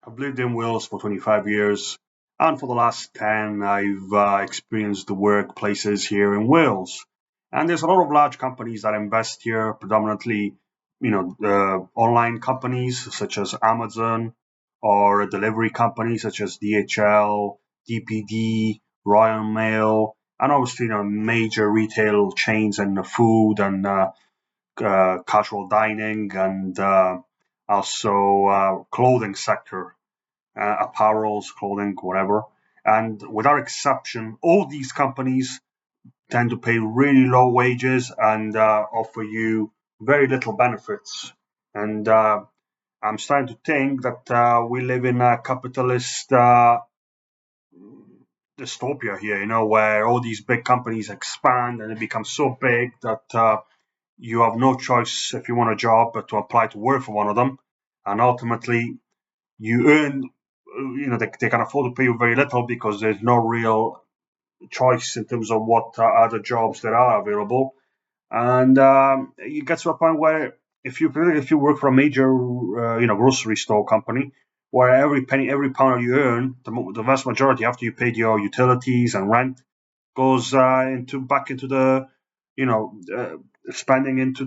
I've lived in Wales for 25 years, and for the last 10, I've experienced the workplaces here in Wales. And there's a lot of large companies that invest here, predominantly, online companies such as Amazon, or delivery companies such as DHL, DPD, Royal Mail, and obviously, major retail chains in the food and casual dining and also clothing sector, apparels, clothing, whatever. And without exception, all these companies tend to pay really low wages and offer you very little benefits. And I'm starting to think that we live in a capitalist dystopia here, where all these big companies expand and it becomes so big that you have no choice if you want a job but to apply to work for one of them. And ultimately, you earn, they can afford to pay you very little because there's no real choice in terms of what other jobs there are available. And you get to a point where if you work for a major grocery store company, where every penny, every pound you earn, the vast majority after you paid your utilities and rent goes into back into the you know spending into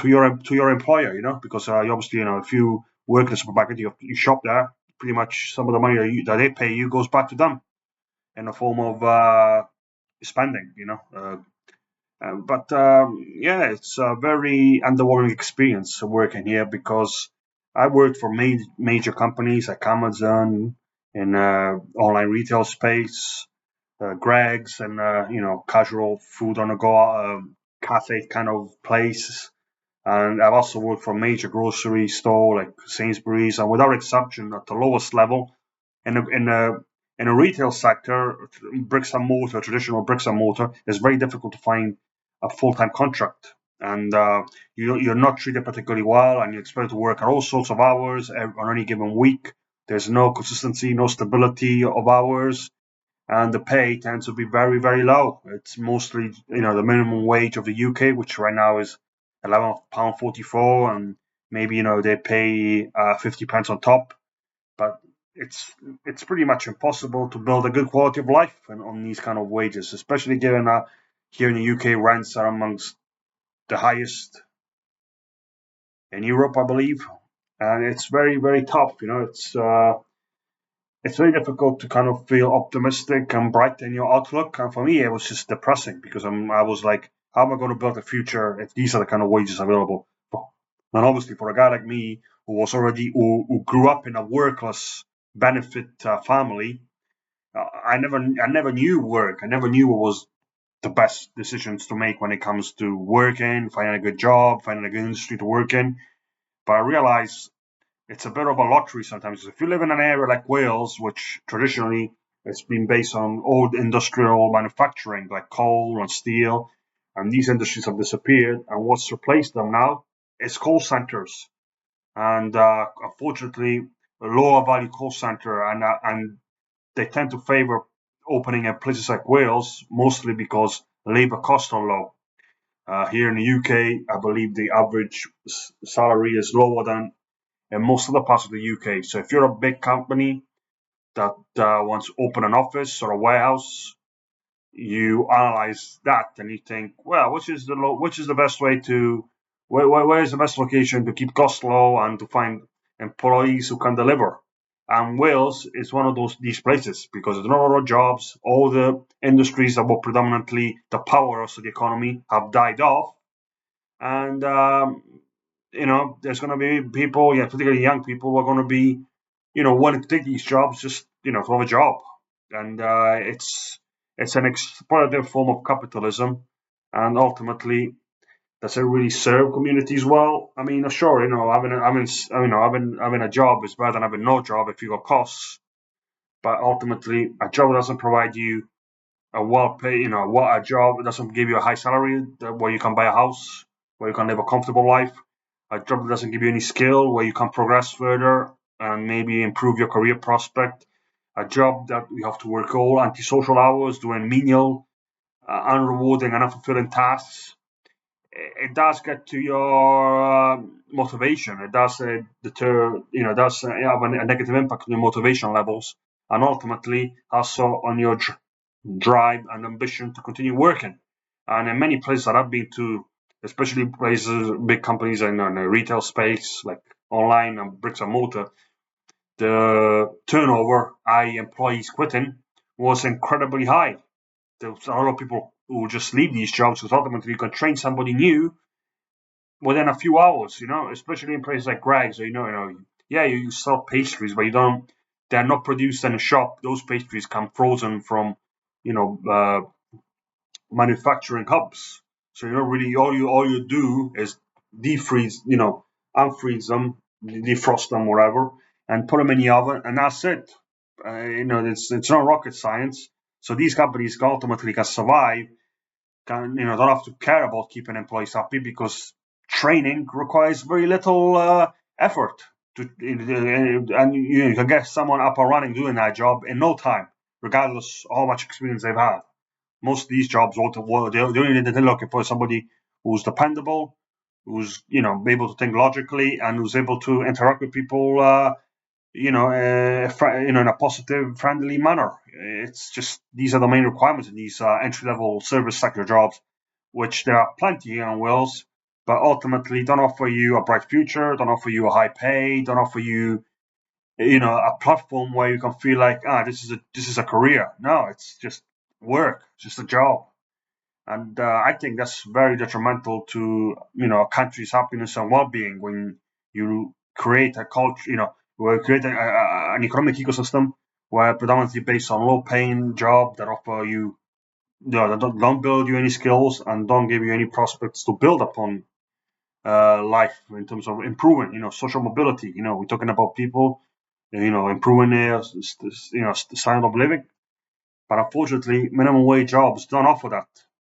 your employer, because you obviously, if you work in a supermarket, you shop there, pretty much some of the money that they pay you goes back to them in the form of spending, but yeah, it's a very underwhelming experience working here because I worked for major companies like Amazon in online retail space, Greg's, and casual food on the go, cafe kind of place. And I've also worked for a major grocery store like Sainsbury's, and without exception, at the lowest level in a retail sector, bricks and mortar, traditional bricks and mortar, it's very difficult to find a full-time contract, and you're not treated particularly well, and you're expected to work at all sorts of hours on any given week. There's no consistency, no stability of hours, and the pay tends to be very, very low. It's mostly, the minimum wage of the UK, which right now is £11.44, and maybe they pay 50 pence on top, but it's pretty much impossible to build a good quality of life on these kind of wages, especially given that here in the UK rents are amongst the highest in Europe, I believe, and it's very, very tough. It's very difficult to kind of feel optimistic and bright in your outlook. And for me, it was just depressing because I was like, how am I going to build a future if these are the kind of wages available? And obviously, for a guy like me who grew up in a workless benefit family, I never knew work. I never knew what was the best decisions to make when it comes to working, finding a good job, finding a good industry to work in. But I realized it's a bit of a lottery sometimes. If you live in an area like Wales, which traditionally it's been based on old industrial manufacturing like coal and steel, and these industries have disappeared, and what's replaced them now is call centers, and unfortunately, a lower value call center, and they tend to favor opening in places like Wales, mostly because labor costs are low. Here in the UK, I believe the average salary is lower than in most other parts of the UK. So if you're a big company that wants to open an office or a warehouse, you analyze that and you think, well, which is the best way to where is the best location to keep costs low and to find employees who can deliver. And Wales is one of these places because there's not a lot of jobs. All the industries that were predominantly the powerhouse of the economy have died off, and there's going to be people, yeah, particularly young people, who are going to be, wanting to take these jobs just, to have a job, and it's an exploitative form of capitalism, and ultimately, does it really serve communities well? I mean, sure, having a job is better than having no job if you got costs, but ultimately, a job doesn't provide you a well paid, what a job doesn't give you a high salary where you can buy a house, where you can live a comfortable life. A job that doesn't give you any skill where you can progress further and maybe improve your career prospect. A job that you have to work all antisocial hours doing menial, unrewarding, and unfulfilling tasks. it does get to your motivation. It does deter, it does have a negative impact on your motivation levels, and ultimately also on your drive and ambition to continue working. And in many places that I've been to, especially places, big companies in the retail space, like online and bricks and mortar, the turnover, i.e., employees quitting, was incredibly high. There's a lot of people who just leave these jobs because ultimately you can train somebody new within a few hours, especially in places like Greg's, or, yeah, you sell pastries, but you don't, they're not produced in a shop. Those pastries come frozen from, you know, manufacturing hubs. So you don't really, all you do is defreeze, unfreeze them, defrost them, whatever, and put them in the oven, and that's it. It's not rocket science. So these companies ultimately can survive, don't have to care about keeping employees happy because training requires very little effort and you can get someone up and running doing that job in no time, regardless of how much experience they've had. Most of these jobs, the only thing they're looking for is somebody who's dependable, who's able to think logically, and who's able to interact with people in a positive, friendly manner. It's just these are the main requirements in these entry level service sector jobs, which there are plenty on Wales, but ultimately don't offer you a bright future, don't offer you a high pay, don't offer you a platform where you can feel like this is a career. No, it's just work, it's just a job. And I think that's very detrimental to a country's happiness and well-being when you create a culture, where you create an economic ecosystem where predominantly based on low-paying job that offer you, that don't build you any skills and don't give you any prospects to build upon life in terms of improving, social mobility. We're talking about people, improving their, standard of living. But unfortunately, minimum wage jobs don't offer that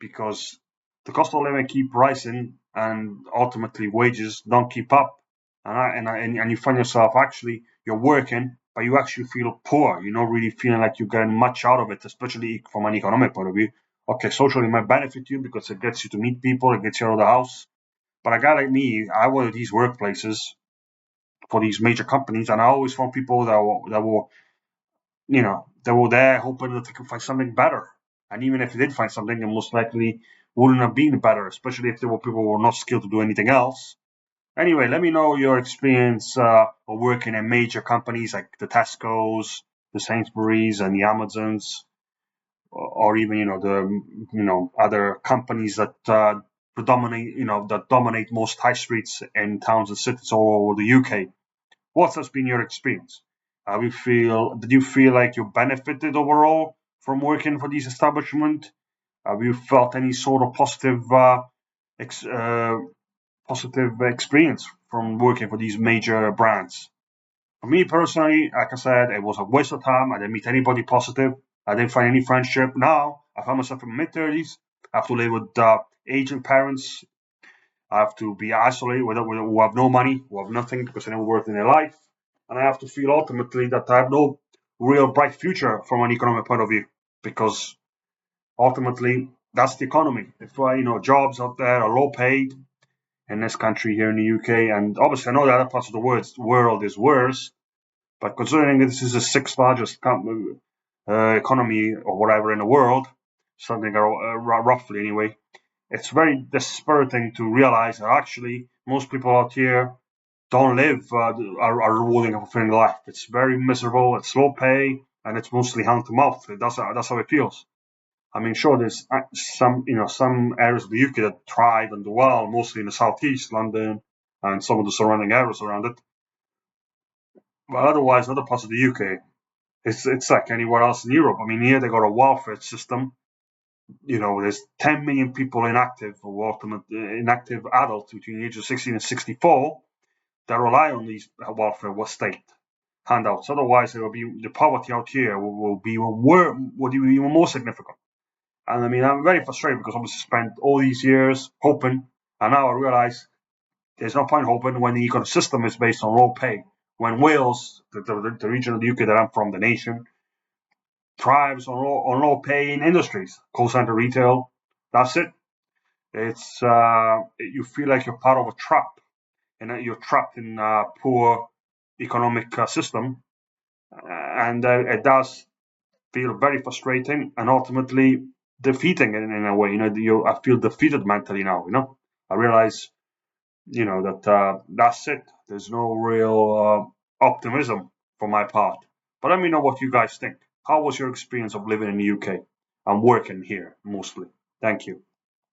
because the cost of living keep rising and ultimately wages don't keep up. And you find yourself actually you're working, but you actually feel poor. You're not really feeling like you're getting much out of it, especially from an economic point of view. Okay, socially it might benefit you because it gets you to meet people, it gets you out of the house. But a guy like me, I went to these workplaces for these major companies, and I always found people that were there hoping that they could find something better. And even if they did find something, it most likely wouldn't have been better, especially if there were people who were not skilled to do anything else. Anyway, let me know your experience of working in major companies like the Tesco's, the Sainsbury's, and the Amazons, or even the other companies that predominate, that dominate most high streets in towns and cities all over the UK. What has been your experience? Did you feel like you benefited overall from working for these establishments? Have you felt any sort of ex, uh, positive experience from working for these major brands? For me personally, like I said, it was a waste of time. I didn't meet anybody positive. I didn't find any friendship. Now I found myself in my mid-30s. I have to live with aging parents. I have to be isolated who have no money, who have nothing because they never worked in their life. And I have to feel ultimately that I have no real bright future from an economic point of view because ultimately that's the economy. If jobs out there are low paid in this country here in the UK, and obviously I know the other parts of the world is worse, but considering this is the sixth largest economy or whatever in the world, something roughly anyway, it's very dispiriting to realize that actually most people out here don't live are rewarding and fulfilling life. It's very miserable. It's low pay, and it's mostly hand to mouth. That's how it feels. I mean, sure, there's some areas of the UK that thrive and do well, mostly in the southeast, London, and some of the surrounding areas around it. But otherwise, other parts of the UK, it's like anywhere else in Europe. I mean, here they got a welfare system. There's 10 million people inactive adults between the ages of 16 and 64 that rely on these welfare state handouts. Otherwise, there will be the poverty out here will be even more significant. And I mean, I'm very frustrated because I obviously spent all these years hoping, and now I realize there's no point hoping when the ecosystem is based on low pay. When Wales, the region of the UK that I'm from, the nation, thrives on low paying industries, call center, retail. That's it. It's you feel like you're part of a trap, and that you're trapped in a poor economic system, and it does feel very frustrating and ultimately defeating in a way. I feel defeated mentally now. I realize, that that's it. There's no real optimism for my part. But let me know what you guys think. How was your experience of living in the UK and working here mostly? Thank you.